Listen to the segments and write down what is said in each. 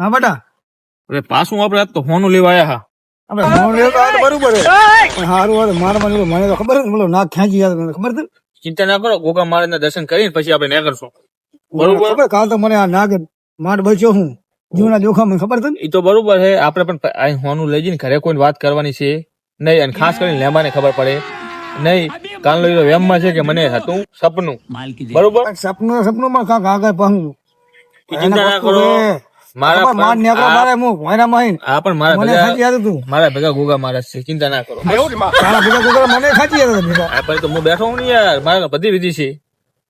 હા બેટા અરે પાછું આપણે આજ તો હોનું લેવા આવ્યા આપણે ફોન લેતો આ તો બરોબર છે પણ હારું હારું મને તો ખબર જ બોલો નાક ખેંચી ગયા મને ખબર છે ચિંતા ના કરો ગોગા મહારાજના દર્શન કરીને પછી આપણે ને કરશું બરોબર ખબર કાલ તો મને આ નાગ માટ બચ્યો હું જીવના જોખમ ખબર છે ને એ તો બરોબર છે આપણે પણ અહીં હોનું લઈ જઈને ઘરે કોઈ વાત કરવાની છે નહીં અને ખાસ કરીને લેમાને ખબર પડે નહીં કાલનો એ વેમમાં છે કે મને હતું સપનું બરોબર સપનું માં કાંક આગળ પાહું ચિંતા ના કરો મારા માર નેકરો મારે હું ભોયના માં હા પણ મને ખાચી મારા આવ્યું તું મારા ભેગા ગોગા મહારાજ છે ચિંતા ના કરો તારા ભેગા કુકરા મને ખાચી આવ્યું ભેગા આ પણ તો હું બેઠો હું નહીં યાર મારે બધી વિધિ છે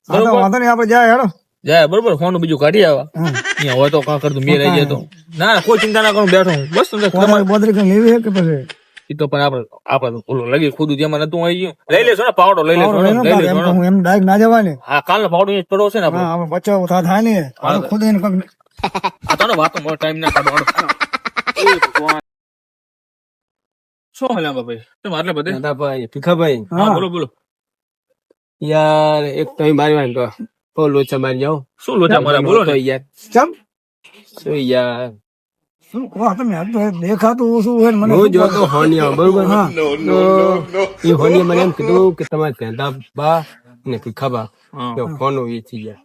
હા તો વાંધો નહીં આપણે જાય હેડો જાય બરોબર ફોન બીજું કાઢી આવા અહીંયા હોય તો કાં કરતું મેં રહી જાય તો ના ના કોઈ ચિંતા ના કરું બેઠો હું બસ તમને તમારી બોદરી કઈ લેવી છે કે પછી એ તો પણ આપણે ઓલો લગી ખુદ જેમાં નતું આવી ગયું લઈ લેશો ને પાવડો લઈ લેશો ને, લઈ લેશો ને. હું એમ ડાયરેક્ટ ના જવાય ને હા કાલનો પાવડો અહીંયા જ પડો છે ને આપણે હા આપણે બચાવ થાય ને આપણે ખુદ એને કંઈક આ તો ને વાતો મોટો ટાઈમ ના કાઢો શું હાલ ભાઈ તમે આટલે બધે દાદાભાઈ ભીખાભાઈ હા બોલો બોલો યાર એક તો મારી વાંધો બહુ લોચા મારી જાઓ શું લોચા મારા બોલો તો ને યાર ચમ શું યાર શું કહો તમે આ તો દેખાતું શું હોય ને મને હું શું જોતો હોનિયા બરોબર હા. તો એ હોનિયા મને એમ કીધું કે તમારે ભેંદા બા ને ભીખાબા હા. તો ફોનો વેચી ગયા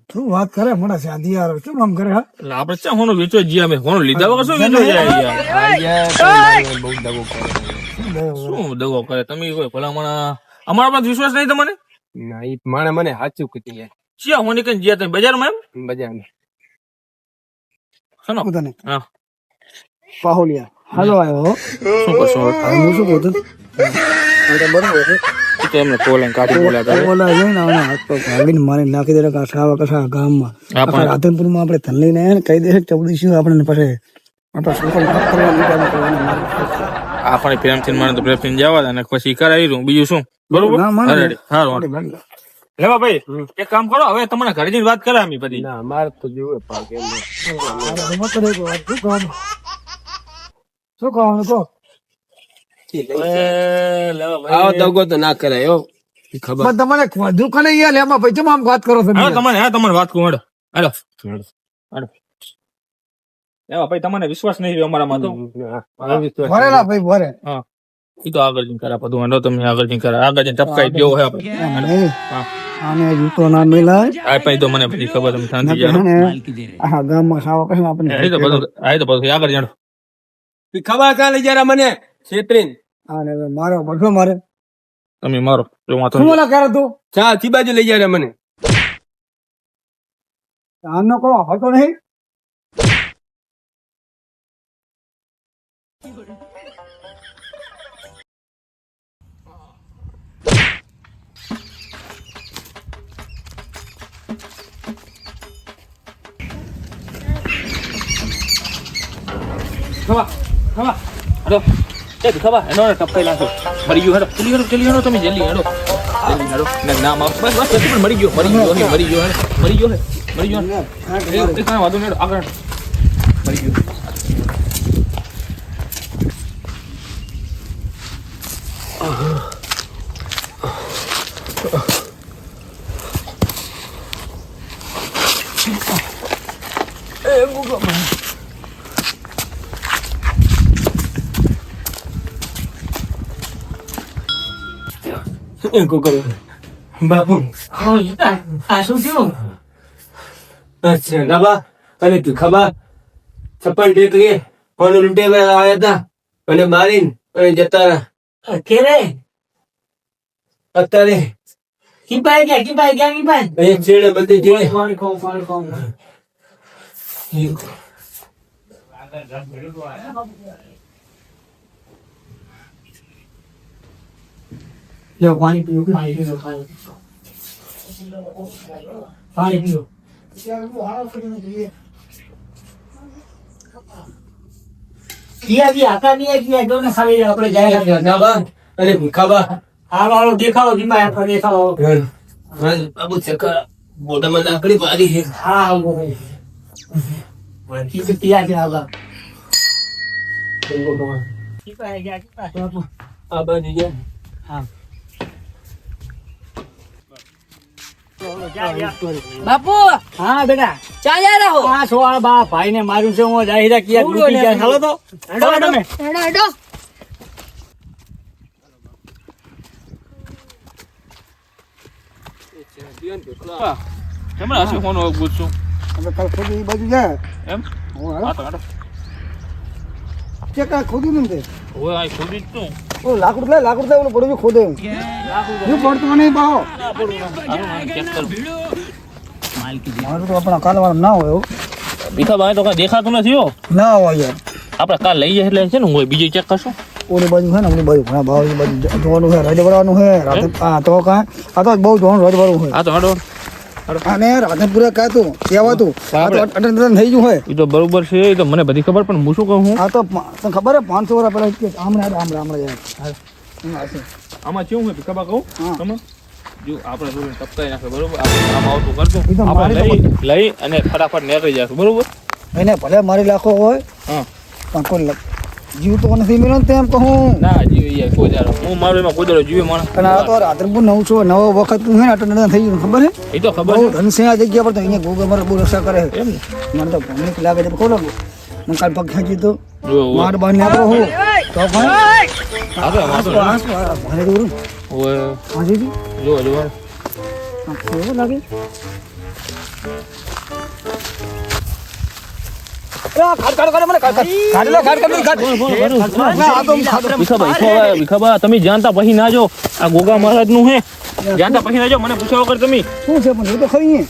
શું વાત કરે મને શાદી યાર કેમ આમ કરે હા એટલે આપણે ચા હોનો વેચો જીયા અમે હોનો લીધા વગર શું વેચો જાય યાર આ યાર તો મારી બહુ દગો કરે શું દગો કરે તમે કોઈ ભલામણ અમારા પર વિશ્વાસ નહીં તમને ના ઈ માણે મને સાચું કીધું યાર ચિયા હોની કઈ જીયા તમે બજારમાં એમ બજારમાં શોનો પોતાને હા પાહોલિયા હાલો આવ્યો શું કરશો હવે? હવે હું શું કહું છું બરોબર છે ઈ તો એમને કોલન કાઢી બોલ્યા કરે ઓલા જોઈને આવને હાથ પગ ભાગીને મારી નાખી દે કસાવા કસા ગામમાં આપણે રાધનપુરમાં આપણે ધન લઈને આયા ને કહી દે ચૌદીશું આપણે પછી આપણે છોકરો આપણે પ્રેમથી મને તો પ્રેમથી જવા દે અને પછી કરાવી દઉં બીજું શું બરોબર ના, મને- અરે, હારું લેવા ભાઈ એક કામ કરો હવે તમને ઘરે જઈને વાત કરે અમે બધી ના મારે તો જોવે પાક એમ શું કહવાનું કહો લેવા આવો દગો તો ના કરાય હો ખબર પણ તમારે દુકાને યાર એમાં પછી ચમ આમ વાત કરો છો હા તમારે વાત કહું હેડો હેડો હેડો લેવા ભાઈ તમને વિશ્વાસ નહીં રહ્યો અમારામાં તો ભરેલા ભાઈ ભરે હા ઈ તો આગળ જઈને કરા બધું હેડો તમે આગળ જઈને કરા આગળ જઈને ટપકાઈ ગયો હે આપણે એમ નહીં. હા આને જૂતો ના મેલાય આ પછી તો મને બધી ખબર તમે શાંતિ નકર હે ને આખા ગામમાં સાવા પછી આપણે એ તો બધું આગળ જાણો ખબર ચાલે જરા મને છેતરીન આને હવે મારો બધો મારે તમે મારો જો વાંધો શું નહીં. ઓલા કરે તું ચા થી બાજુ લઈ જાય મને આનો કહો હતો નહીં ખવા હેડો એ ખવા એનો ટપકાઈ નાખો મરી ગયો હેડો ચલી હેડો તમે જલ્દી હેડો ના નામ આવ બસ બસ પણ મરી ગયો હે મરી ગયો એ કાંઈ વાંધો નહીં હેડો આગળ હેડો. મરી ગયો બાપુ આ શું થયું અચ્છા બાબા અને તું ખબર છપ્પન ટેકરી ફોન લૂંટે આવ્યા હતા અને મારીને અને જતા રહ્યા. કેરે અત્યારે કિપાઈ ગયા એક છેડે બધી છેડે કોણ લો પાણી પીઓ પાણી પીઓ કિયા આકા નહીં કિયા જો ને ખાલી આપણે જાય બાબા અને ભીખાબા આ વાળો દેખાડો ધીમા આખો દેખાડો બાબુ ચક્કર મોઢામાં લાકડી પાડી છે હા કિયા છે આગા કિપાઈ ગયા આ બાજુ ગયા હા બાપુ હા બેટા ચાલ્યા રહો આ સોળા બા ભાઈને માર્યું છે હું જાહેરા કિયા પૂરો ડૂબી ગયા ને. ચાલો તો હેડો ચાલો તમે હેડો હેડો કેમરા હશે હોનું પૂછશું આપણે કાલ ખોદી એ બાજુ જાય એમ હું હાલો હાટો હાટો ચેક આ ખોદી નહીં તે ઓય આ ખોદી જ તું ઓલું લાકડું લે ઓલું પડ્યું ખોદે એમ હું પડતો નહીં બાહો ચેક કરું મારું તો આપણા કાલવાળા ના હોય એવું. ભીખા ભાઈ તો કઈ દેખાતું નથી હો ના હોય યાર આપણે કાલ લઈ જાય એટલે છે ને હું બીજી ચેક કરશું ઓલી બાજુ છે ને ઓલી બાજુ ઘણા ભાવ બાજુ જોવાનું છે રજવાડવાનું છે રાતે આ તો કાંઈ આ તો બહુ જોવાનું રજવાડું હોય હા તો હાડો અને રાધનપુરે કાતું કહેવાતું આ તો અટન થઈ ગયું હોય એ તો બરોબર છે એ તો મને બધી ખબર પણ હું શું કહું હું આ તો તને ખબર હે 500 વર્ષ પહેલા કે આમણે જાય આમાં કેવું હોય ભીખા બા કહું હા. તમે જો આપણે થોડું ટપકાઈ નાખે બરોબર આપણે આમ આવતું કરજો એ તો આપણે મારી લઈ અને ફટાફટ નીકળી જશું બરોબર એને ભલે મારી લાખો હોય હા પણ કોઈ જીવ તો નથી મળ્યો ને તેમ કહું ના જીવે યાર કોઈ દાડો હું મારું એમાં કોઈ દાડો જીવે માણસ અને આ તો રાધનપુર નવો વખત છે ને અટન થઈ ગયું ખબર હે એ તો ખબર બહુ છે ધન છે આ જગ્યા પર તો અહીંયા ગોગર મારે બહુ રક્ષા કરે છે એમ ને મને તો ભૂમિક લાગે છે ખોલો મને કાલ પગ ખેંચી તો જો માર બાર નાખો હું તો પણ આપણે વાંધો નહીં. ભારે દૂર ઓય હાજી જો જો કેવો લાગે ભીખાબા તમે જાણતા પછી ના જો આ ગોગા મહારાજ નું હે જાણતા પછી ના જો મને પૂછ્યા વગર તમે શું છે પણ એ તો ખરી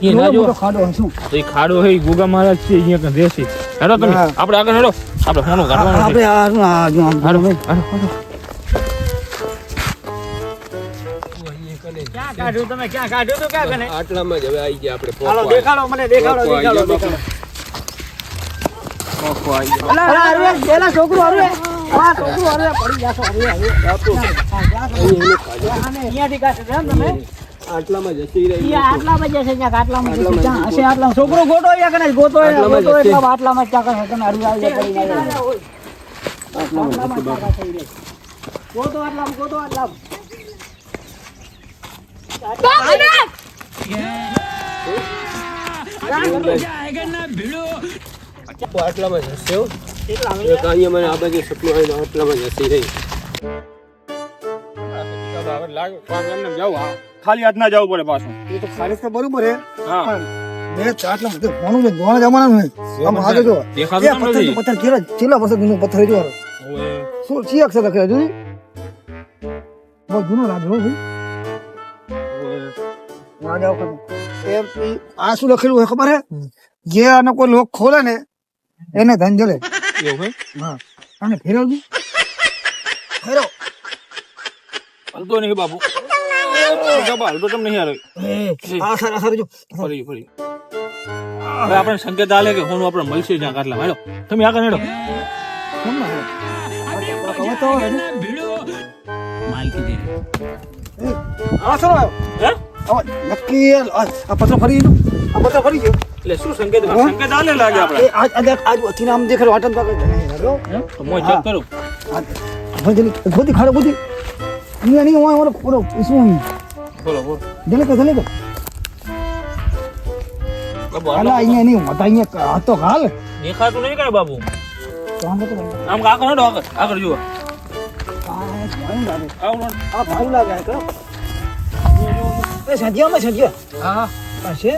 એ ના જો ખાડો શું તો એ ખાડો હે ઈ ગોગા મહારાજ છે અહીંયા કઈ રહેશે હેડો તમે હા. આપણે આગળ હેડો આપણે ફોનો કાઢવાનો છે આપણે આ જો આમ હાલો હાલો ક્યાં કાઢ્યું તમે ક્યાં કાઢ્યું તો ક્યાં કને આટલામાં જ હવે આવી ગયા આપણે હાલો દેખાડો મને દેખાડો દેખાડો પેલા છોકરો હવે આ છોકરો હવે પડી જાશો હવે અહીંયાથી કાઢે એમ તમે આટલામાં જતી રહી આટલામાં જશે ત્યાં આટલામાં જશે ત્યાં હશે આટલામાં છોકરો ગોતો અહીંયા કને ગોતો આટલામાં ગોતો જશે. એટલા આટલામાં જ ત્યાં કને અડું આવી જાય ગોતો આટલામાં ગોતો આટલામાં આટલામાં જશે હો. એક અહીંયા મને આ બાજુ સપનું આવીને આટલામાં જતી રહી ખાલી હાથ ના જવું પડે પાછું એ તો ખાલી તો બરોબર હે હા મેં ચાટલા બધું ભણું છે ગોણા જમાનાનું હે આમ આગળ જો દેખાતું એ નથી. પથ્થર કેલા ચેલા વર્ષ જૂનો પથ્થર જો શું ચી અક્ષર લખેલા જોઈ બહુ જૂનો લાગે હો ભાઈ ના જાવ કર એમ આ શું લખેલું હોય ખબર હે જે આનો કોઈ લોક ખોલે ને એને ધન જલે એવું હે હા અને ફેરવજો ફેરવ હલતો નહીં બાબુ હલતો કેમ નહીં હારે આ સર જો ફરી ફરી હવે આપણે સંકેત આલે કે હોનું આપણે મળશે જ્યાં કાટલા હેડો તમે આગળ હેડો કેમ ના હવે તો આ સર હે હવે નક્કી આ પથ્થર ફરી ગયો આ પથ્થર ફરી ગયો એટલે શું સંકેત હા? સંકેત આલે લાગે આપણે એ આજ આજ અથી નામ દેખાડો આટમ પાકે તો મોય ચેક કરું ખોદી ખાડો ખોદી અહીંયા નહીં હોય ઓલો ઓલો શું અહીં બોલો બોલો જલે કે બાબુ અલા અહીંયા નહીં હોતા અહીંયા આ તો હાલ દેખાતું નહીં કાંઈ બાબુ કામ તો આમ આગળ હેડો આગળ આગળ જુઓ આવું આ ભાઈ લાગે કરો એ સંજ્યા હા આ છે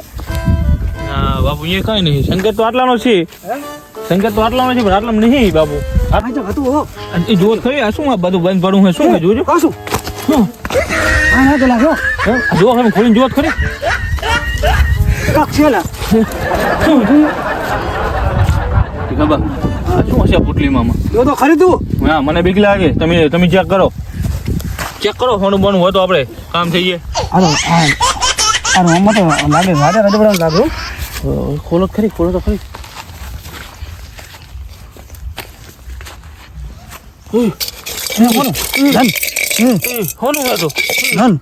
ના બાબુ એ કઈ નહીં સંકેત તો આટલાનો છે હે સંકેત તો આટલાનો છે પણ આટલામાં નહીં બાબુ આ તો હતું હો અને એ જોત ખરી આ શું આ બધું બંધ પડું છે શું છે જોજો કાશું શું આ ના તો લાગ્યો હે? આ જો તમે ખોલીને જોત ખરી કાક છે લા ખબર આ શું હશે આ પુટલીમાં જો તો ખરી તું હા મને બીક લાગે તમે ચેક કરો ફોન બોન હોય તો આપણે કામ થઈ જાય હાલો આ રોમમાં તો લાગે રાજા રજબડા લાગ્યો ખોલો તો ખરી ધન હોનું હતું ધન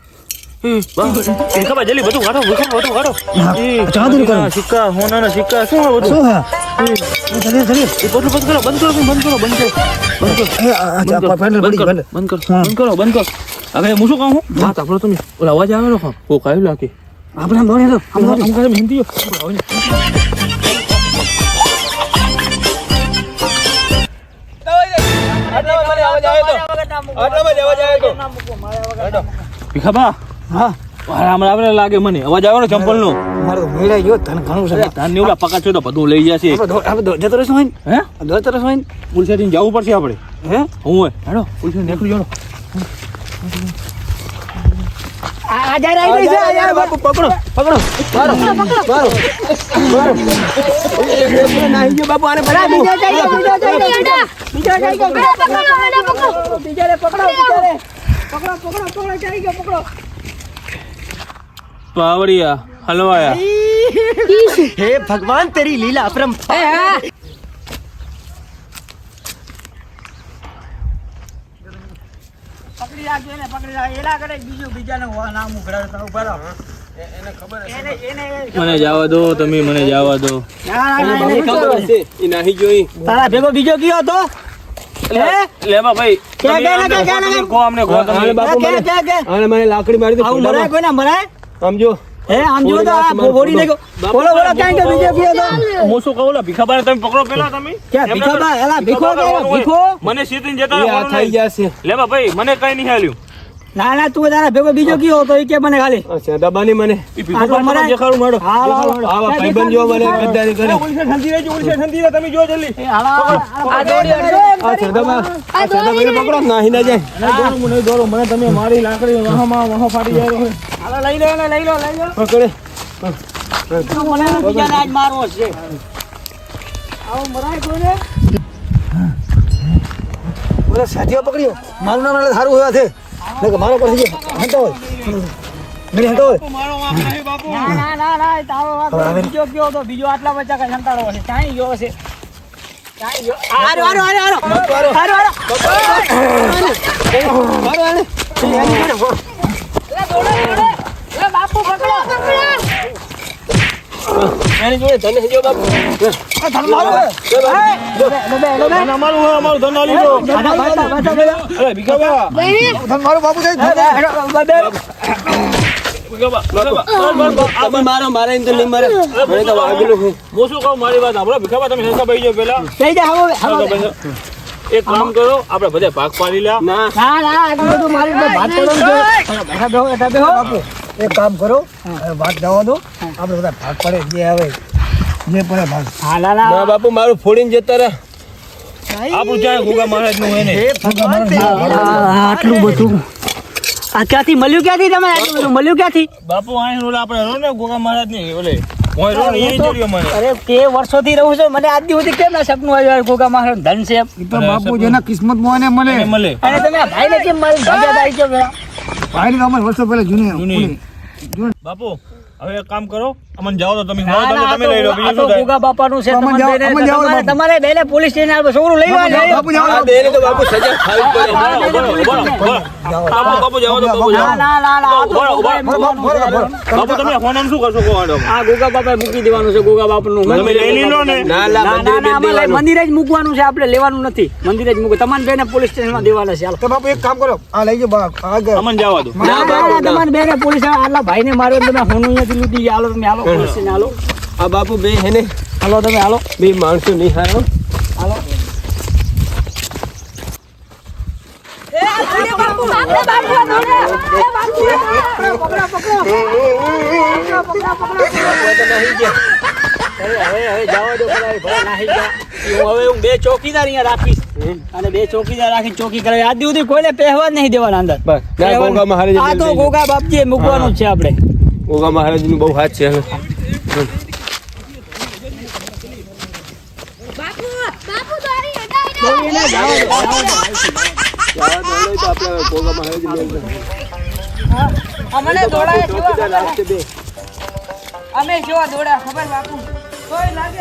ખબર જલ્દી બધું કાઢો કાઢો ચાંદીનું કરો. સિક્કા હોનાના સિક્કા શું આ બધું શું હે ચલે ચલે એ બધું બંધ કરો બંધ કરો હવે હું શું કહું વાત આપણો તમે ઓલા અવાજ આવે કોક આવ્યું લાગે આપણે દોડે તો આમ કરે હિન્દી ભીખાબા હા હમણાં લાગે મને અવાજ આવ્યો ને ચંપલ નો મારો મેળાઈ ગયો તને ઘણું છે ધાન ને ઓલા પકા છો તો બધું લઈ જશે આપણે જતો રહેશું હોય હે ને જતો રહેશું હોય ને પુલસેટ જવું પડશે આપણે હે હું હેડો પુલસેટ નીકળી જાઓ આ જા રહી છે યાર બાપુ પકડો પકડો મારો મારો નાહી ગયો બાપુ આને બરાબર બીજો જઈ ગયો બીજાને પકડો પકડો જઈ ગયો પકડો પાવડિયા હલવાયા हे भगवान तेरी लीला अपरंपार પકડી રાખજો ને પકડી રાખ એલા કરે બીજું બીજાને નામ ઉઘરાડતા ઉભા રહો એને ખબર હશે એને મને જવા દો તમે મને જવા દો એ નાહી ગયો ઈ. તારા ભેગો બીજો કયો હતો લેવા ભાઈ કે કો અમને કો આને બાપુ મને આને મને લાકડી મારી દે આવું મરાય કોઈ ના મરાય આમ જો હે આમ જો તો આ બોડી ને બોલો બોલો ક્યાં કે બીજો કયો હતો હું શું કહું લા ભીખાબા તમે પકડો પેલા તમે ક્યાં ભીખોબા એલા ભીખો કે ભીખો મને સીધીને જતા એ આ થઈ જશે લેવા ભાઈ મને કઈ નહીં હાલ્યું ના ના તું તારા ભેગો બીજો કયો હતો એ કે મને ખાલી અચ્છા દબાની મને ઈ ભીખાબા મને દેખાડું માડો હાલો આવા ભાઈબંધ જો મને ગદ્દારી કરે ઉલસે ઠંડી રહેજો ઉલસે ઠંડી રહે તમે જો જલ્દી હાલો આ દોડી અચ્છા દબા મને પકડો નાહી ના જાય દોડો મને તમે મારી લાકડી વહો ફાટી જાય હાલો લઈ લો ને લઈ લો પકડે તું મને બીજાને આજ મારવો છે આવું મરાય કોઈને બોલે સાથીઓ પકડ્યો મારું નામ એટલે સારું હોય છે ને મારો પર થઈ ગયો હટો હોય મેરી હટો હોય ના ના ના તારો વાત બીજો કયો હતો બીજો આટલા બચ્ચા કઈ સંતાડો છે ચાઈ ગયો છે ચાઈ ગયો આરો આરો આરો આરો આરો બાપુ પકડો એની જોડે ધને જો બાપુ અમારું ધન આલી દો અરે ભીખાબા મારો બાપુ છે બાપુ મારો મારે એમ તો નહીં મારે મને તો વાગેલું છે હું શું કહું મારી વાત સાંભળો ભીખાબા તમે હરખા બેસી જાઓ પેલા થઈ જા હવે એક કામ કરો આપણે બધા ભાગ પાડી લ્યા ના ના ના આટલું બધું મારી પર વાત કરો બેઠા બેહો બાપુ એક કામ કરો વાત જવા દો આપણે બધા ભાગ પડે જે આવે જે પડે ભાગ હા ના ના ના બાપુ મારું ફોડીને જતા રહે આપણું ચાહે ગોગા મહારાજ નું હોય ને આટલું બધું આ ક્યાંથી મળ્યું ક્યાંથી તમે આટલું બધું મળ્યું ક્યાંથી બાપુ અહીં રોલ આપણે રહો ને ગોગા મહારાજ ની ઓલે હું રહો ને એ જોડ્યો મને અરે તે વર્ષોથી રહું છું મને આજ સુધી કેમ ના સપનું આવ્યું ગોગા મહારાજ ધન છે તો બાપુ જેના કિસ્મતમાં એને મળે મળે અને તમે આ ભાઈને કેમ મારી ભાગ્યા આવી ગયો ભાઈ ને અમારે વર્ષો પહેલા જૂની બાપુ હવે એક કામ કરો અમને જાઓ તો તમે ના, ના, તમે લઈ લો આ બીજું તો શું થાય ગોગા બાપાનું છે અમન જાઓ, અમન જાઓ, બાપુ. તમારે બેને પોલીસ સ્ટેશન આવે છોકરું લઈ આવે બાપુ જાઓ આ બેને તો બાપુ સજા ખાવી પડે બાપુ જાઓ તો બાપુ ના ના ના ના આ તો ઉભા રહો, ઉભા રહો. બાપુ તમે ફોન આમ શું કરશો કહો હેડો. આ ગોગા બાપાએ મૂકી દેવાનું છે ગોગા બાપનું તમે લઈ લીધો ને ના ના ના ના મંદિરે આમાં લઈ- મંદિરે જ મૂકવાનું છે આપણે લેવાનું નથી મંદિરે જ મૂકવું તમારે બેને પોલીસ સ્ટેશનમાં દેવાના છે હાલો તો બાપુ એક કામ કરો આ લઈ જાઓ આગળ અમને જવા દો ના ના ના તમારે બેને પોલીસ આટલા ભાઈને માર્યો તમે હોનું અહીંયાથી લૂંટી ગયા. હાલો તમે હાલો પોલીસ સ્ટેશન હાલો આ બાપુ બે હે ને હાલો તમે હાલો બે માણસો નહીં હારો હાલો હવે જવા દો ભલા નાહી ગયા. હવે હું બે ચોકીદાર અહીંયા રાખીશ અને બે ચોકીદાર રાખી ચોકી કરાવી આજ સુધી કોઈને પહેવા જ નહીં દેવાના અંદર બસ ના ગોગા મહારાજ આ તો ગોગા બાપજીએ મૂકવાનું જ છે આપણે ગોગા મહારાજ નું બહુ હાથ છે હવે બાપુ તારી હટાઈ ગોગા મહારાજ અમને દોડાય ચોકીદાર રાખશે બે અમે જોવા દોડા ખબર બાપુ કોઈ લાગે